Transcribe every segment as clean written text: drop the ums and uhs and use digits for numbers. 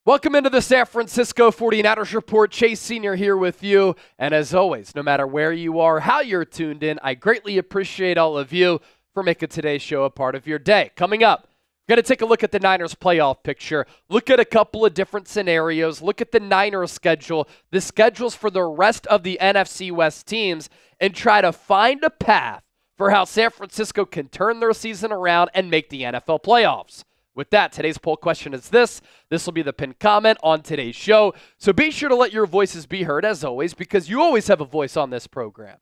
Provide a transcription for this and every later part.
Welcome into the San Francisco 49ers Report. Chase Sr. here with you. And as always, no matter where you are, how you're tuned in, I greatly appreciate all of you for making today's show a part of your day. Coming up, we're going to take a look at the Niners playoff picture, look at a couple of different scenarios, look at the Niners schedule, the schedules for the rest of the NFC West teams, and try to find a path for how San Francisco can turn their season around and make the NFL playoffs. With that, today's poll question is this. This will be the pinned comment on today's show. So be sure to let your voices be heard, as always, because you always have a voice on this program.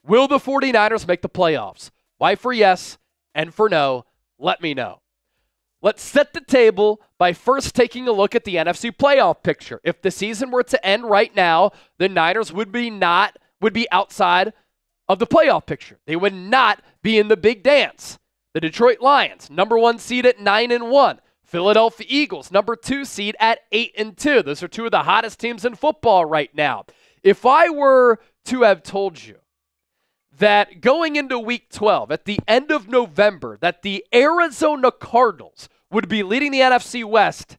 Will the 49ers make the playoffs? Why for yes and for no? Let me know. Let's set the table by first taking a look at the NFC playoff picture. If the season were to end right now, the Niners would be outside of the playoff picture. They would not be in the big dance. The Detroit Lions, number 1 seed at 9-1. Philadelphia Eagles, number 2 seed at 8-2. Those are two of the hottest teams in football right now. If I were to have told you that going into Week 12, at the end of November, that the Arizona Cardinals would be leading the NFC West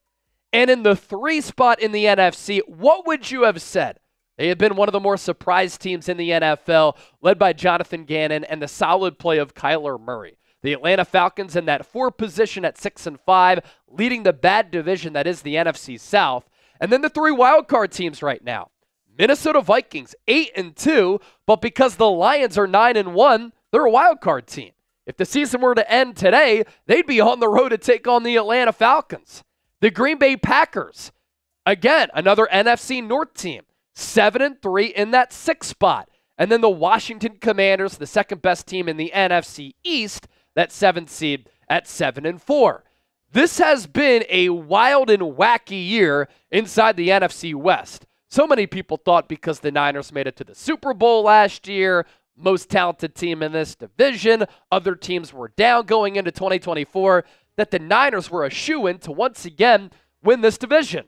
and in the 3 spot in the NFC, what would you have said? They had been one of the more surprised teams in the NFL, led by Jonathan Gannon and the solid play of Kyler Murray. The Atlanta Falcons in that 4 position at 6-5, leading the bad division that is the NFC South. And then the 3 wildcard teams right now. Minnesota Vikings, 8-2, but because the Lions are 9-1, they're a wildcard team. If the season were to end today, they'd be on the road to take on the Atlanta Falcons. The Green Bay Packers, again, another NFC North team, 7-3 in that 6th spot. And then the Washington Commanders, the second best team in the NFC East, that 7th seed at 7-4. This has been a wild and wacky year inside the NFC West. So many people thought because the Niners made it to the Super Bowl last year, most talented team in this division, other teams were down going into 2024, that the Niners were a shoo-in to once again win this division.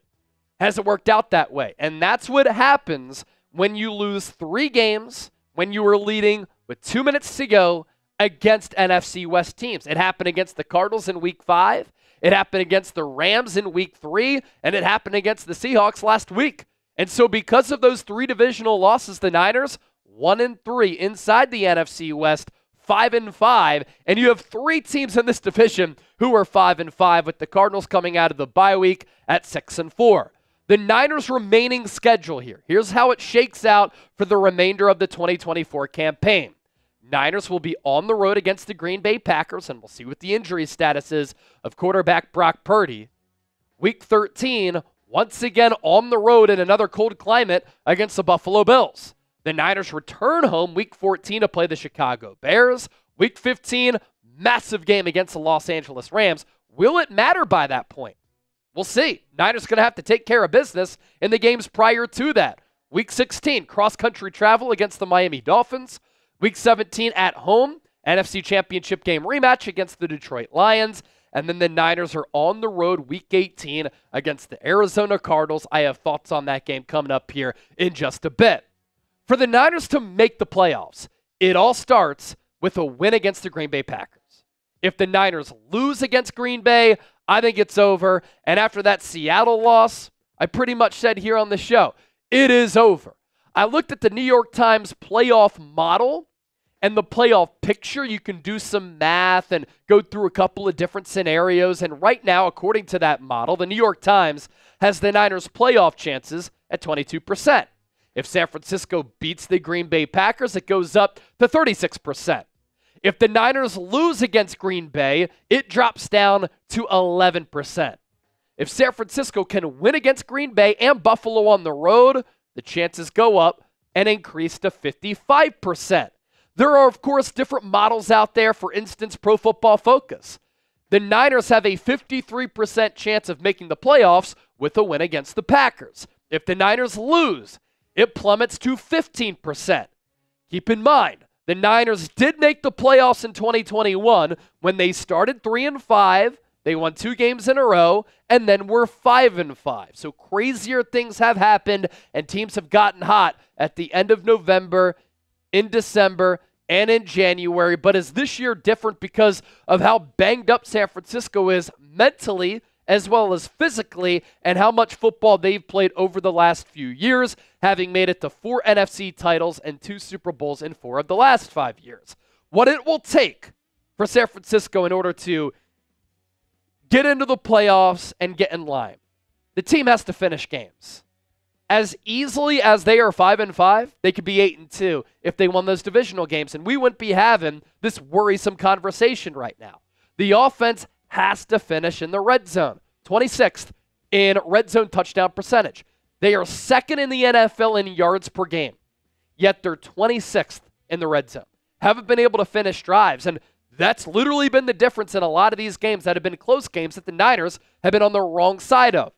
Hasn't worked out that way. And that's what happens when you lose 3 games, when you were leading with 2 minutes to go, against NFC West teams. It happened against the Cardinals in Week 5. It happened against the Rams in Week 3. And it happened against the Seahawks last week. And so because of those 3 divisional losses, the Niners, 1-3 inside the NFC West, 5-5. And you have 3 teams in this division who are 5-5, with the Cardinals coming out of the bye week at 6-4. The Niners' remaining schedule here. Here's how it shakes out for the remainder of the 2024 campaign. Niners will be on the road against the Green Bay Packers, and we'll see what the injury status is of quarterback Brock Purdy. Week 13, once again on the road in another cold climate against the Buffalo Bills. The Niners return home Week 14 to play the Chicago Bears. Week 15, massive game against the Los Angeles Rams. Will it matter by that point? We'll see. Niners going to have to take care of business in the games prior to that. Week 16, cross-country travel against the Miami Dolphins. Week 17 at home, NFC Championship game rematch against the Detroit Lions. And then the Niners are on the road Week 18 against the Arizona Cardinals. I have thoughts on that game coming up here in just a bit. For the Niners to make the playoffs, it all starts with a win against the Green Bay Packers. If the Niners lose against Green Bay, I think it's over. And after that Seattle loss, I pretty much said here on the show, it is over. I looked at the New York Times playoff model and the playoff picture. You can do some math and go through a couple of different scenarios. And right now, according to that model, the New York Times has the Niners' playoff chances at 22%. If San Francisco beats the Green Bay Packers, it goes up to 36%. If the Niners lose against Green Bay, it drops down to 11%. If San Francisco can win against Green Bay and Buffalo on the road, the chances go up and increase to 55%. There are, of course, different models out there. For instance, Pro Football Focus. The Niners have a 53% chance of making the playoffs with a win against the Packers. If the Niners lose, it plummets to 15%. Keep in mind, the Niners did make the playoffs in 2021 when they started 3-5. They won 2 games in a row, and then were 5-5. So crazier things have happened, and teams have gotten hot at the end of November, in December, and in January. But is this year different because of how banged up San Francisco is mentally as well as physically, and how much football they've played over the last few years, having made it to 4 NFC titles and 2 Super Bowls in 4 of the last 5 years. What it will take for San Francisco in order to get into the playoffs and get in line. The team has to finish games. As easily as they are 5-5, they could be 8-2 if they won those divisional games, and we wouldn't be having this worrisome conversation right now. The offense has to finish in the red zone, 26th in red zone touchdown percentage. They are second in the NFL in yards per game, yet they're 26th in the red zone. Haven't been able to finish drives, and that's literally been the difference in a lot of these games that have been close games that the Niners have been on the wrong side of.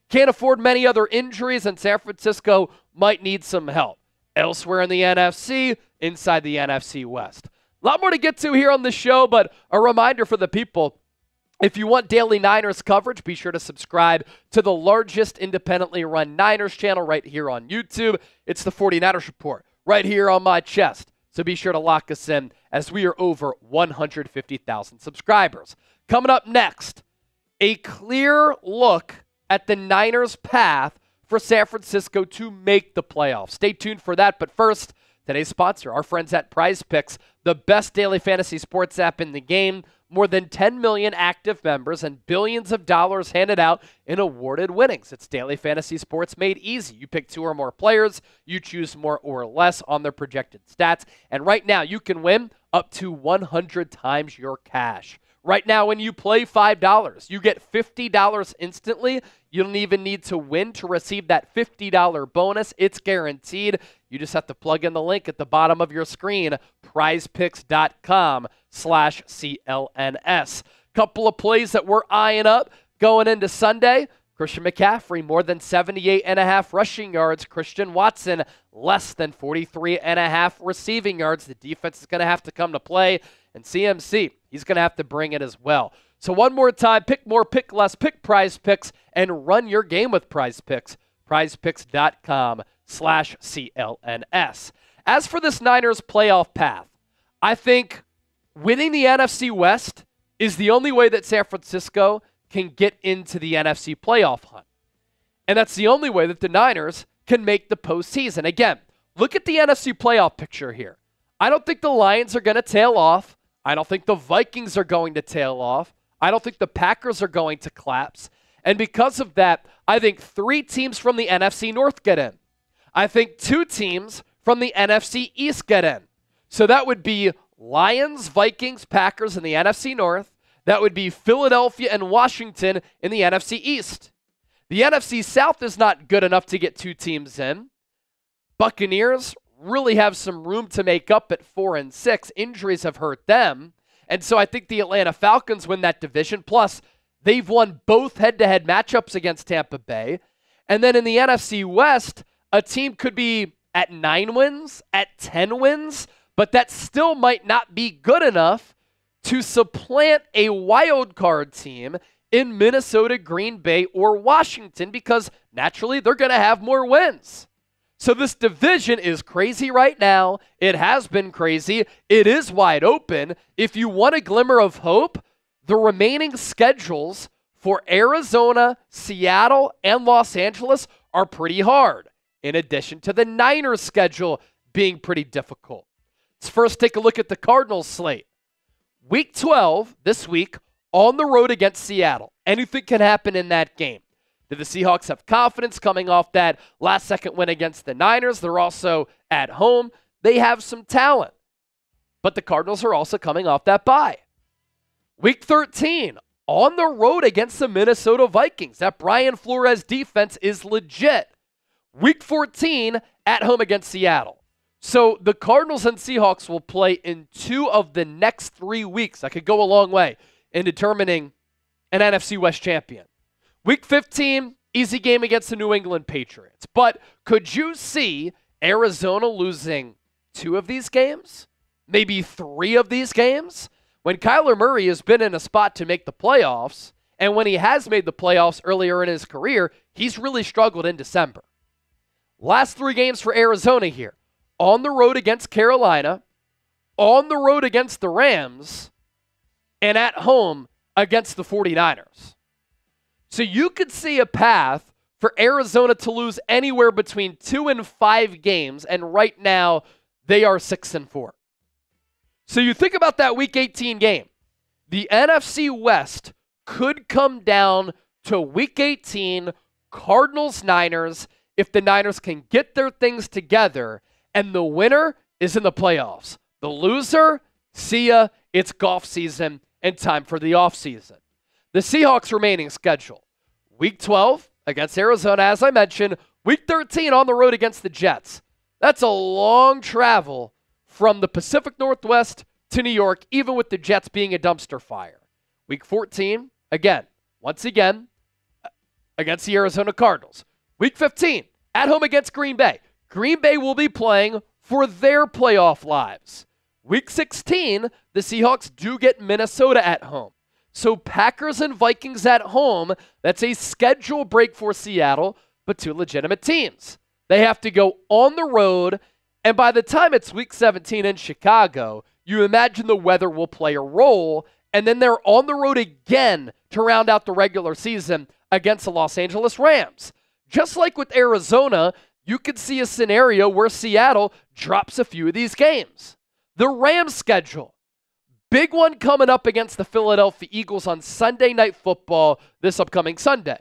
Can't afford many other injuries, and San Francisco might need some help. Elsewhere in the NFC, inside the NFC West. A lot more to get to here on the show, but a reminder for the people, if you want daily Niners coverage, be sure to subscribe to the largest independently run Niners channel right here on YouTube. It's the 49ers Report right here on my chest. So be sure to lock us in as we are over 150,000 subscribers. Coming up next, a clear look at the Niners' path for San Francisco to make the playoffs. Stay tuned for that, but first, today's sponsor, our friends at Prize Picks, the best daily fantasy sports app in the game. More than 10 million active members and billions of dollars handed out in awarded winnings. It's daily fantasy sports made easy. You pick 2 or more players, you choose more or less on their projected stats, and right now you can win up to 100 times your cash. Right now, when you play $5, you get $50 instantly. You don't even need to win to receive that $50 bonus. It's guaranteed. You just have to plug in the link at the bottom of your screen, prizepicks.com/CLNS. Couple of plays that we're eyeing up going into Sunday. Christian McCaffrey, more than 78.5 rushing yards. Christian Watson, less than 43.5 receiving yards. The defense is going to have to come to play. And CMC, he's going to have to bring it as well. So one more time, pick more, pick less, pick Prize Picks, and run your game with Prize Picks. prizepicks.com/CLNS. As for this Niners playoff path, I think winning the NFC West is the only way that San Francisco can get into the NFC playoff hunt. And that's the only way that the Niners can make the postseason. Again, look at the NFC playoff picture here. I don't think the Lions are going to tail off. I don't think the Vikings are going to tail off. I don't think the Packers are going to collapse. And because of that, I think 3 teams from the NFC North get in. I think 2 teams from the NFC East get in. So that would be Lions, Vikings, Packers in the NFC North. That would be Philadelphia and Washington in the NFC East. The NFC South is not good enough to get 2 teams in. Buccaneers really have some room to make up at 4-6. Injuries have hurt them. And so I think the Atlanta Falcons win that division. Plus, they've won both head-to-head matchups against Tampa Bay. And then in the NFC West, a team could be at 9 wins, at 10 wins, but that still might not be good enough to supplant a wild card team in Minnesota, Green Bay, or Washington because naturally they're going to have more wins. So this division is crazy right now. It has been crazy. It is wide open. If you want a glimmer of hope, the remaining schedules for Arizona, Seattle, and Los Angeles are pretty hard, in addition to the Niners' schedule being pretty difficult. Let's first take a look at the Cardinals' slate. Week 12, this week, on the road against Seattle. Anything can happen in that game. Do the Seahawks have confidence coming off that last-second win against the Niners? They're also at home. They have some talent. But the Cardinals are also coming off that bye. Week 13, on the road against the Minnesota Vikings. That Brian Flores defense is legit. Week 14, at home against Seattle. So the Cardinals and Seahawks will play in 2 of the next 3 weeks. That could go a long way in determining an NFC West champion. Week 15, easy game against the New England Patriots. But could you see Arizona losing 2 of these games? Maybe 3 of these games? When Kyler Murray has been in a spot to make the playoffs, and when he has made the playoffs earlier in his career, he's really struggled in December. Last 3 games for Arizona here. On the road against Carolina, on the road against the Rams, and at home against the 49ers. So you could see a path for Arizona to lose anywhere between 2 and 5 games, and right now they are 6 and 4. So you think about that Week 18 game. The NFC West could come down to Week 18, Cardinals-Niners, if the Niners can get their things together, and the winner is in the playoffs. The loser, see ya, it's golf season and time for the offseason. The Seahawks' remaining schedule: Week 12 against Arizona, as I mentioned. Week 13 on the road against the Jets. That's a long travel from the Pacific Northwest to New York, even with the Jets being a dumpster fire. Week 14, once again, against the Arizona Cardinals. Week 15, at home against Green Bay. Green Bay will be playing for their playoff lives. Week 16, the Seahawks do get Minnesota at home. So Packers and Vikings at home, that's a schedule break for Seattle, but two legitimate teams. They have to go on the road, and by the time it's Week 17 in Chicago, you imagine the weather will play a role, and then they're on the road again to round out the regular season against the Los Angeles Rams. Just like with Arizona, you could see a scenario where Seattle drops a few of these games. The Rams schedule: big one coming up against the Philadelphia Eagles on Sunday Night Football this upcoming Sunday.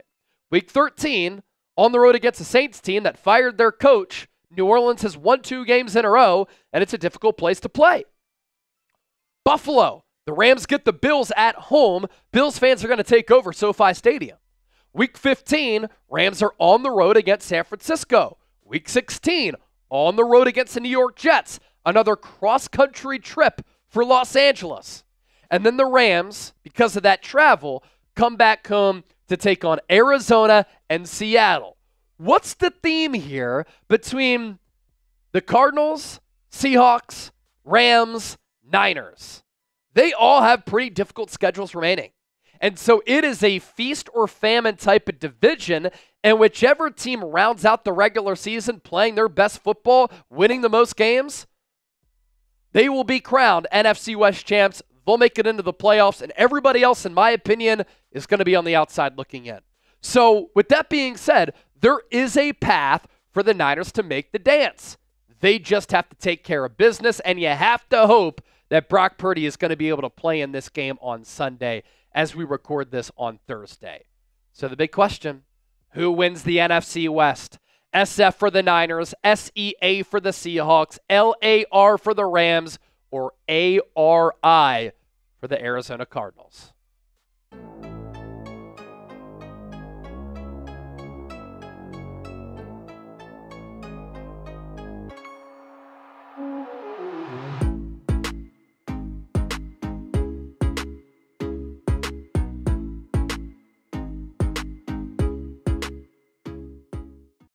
Week 13, on the road against the Saints team that fired their coach. New Orleans has won 2 games in a row, and it's a difficult place to play. Buffalo: the Rams get the Bills at home. Bills fans are going to take over SoFi Stadium. Week 15, Rams are on the road against San Francisco. Week 16, on the road against the New York Jets. Another cross-country trip for Los Angeles. And then the Rams, because of that travel, come back home to take on Arizona and Seattle. What's the theme here between the Cardinals, Seahawks, Rams, Niners? They all have pretty difficult schedules remaining. And so it is a feast or famine type of division, and whichever team rounds out the regular season playing their best football, winning the most games, they will be crowned NFC West champs. They'll make it into the playoffs, and everybody else, in my opinion, is going to be on the outside looking in. So with that being said, there is a path for the Niners to make the dance. They just have to take care of business, and you have to hope that Brock Purdy is going to be able to play in this game on Sunday as we record this on Thursday. So the big question: who wins the NFC West? SF for the Niners, SEA for the Seahawks, LAR for the Rams, or ARI for the Arizona Cardinals?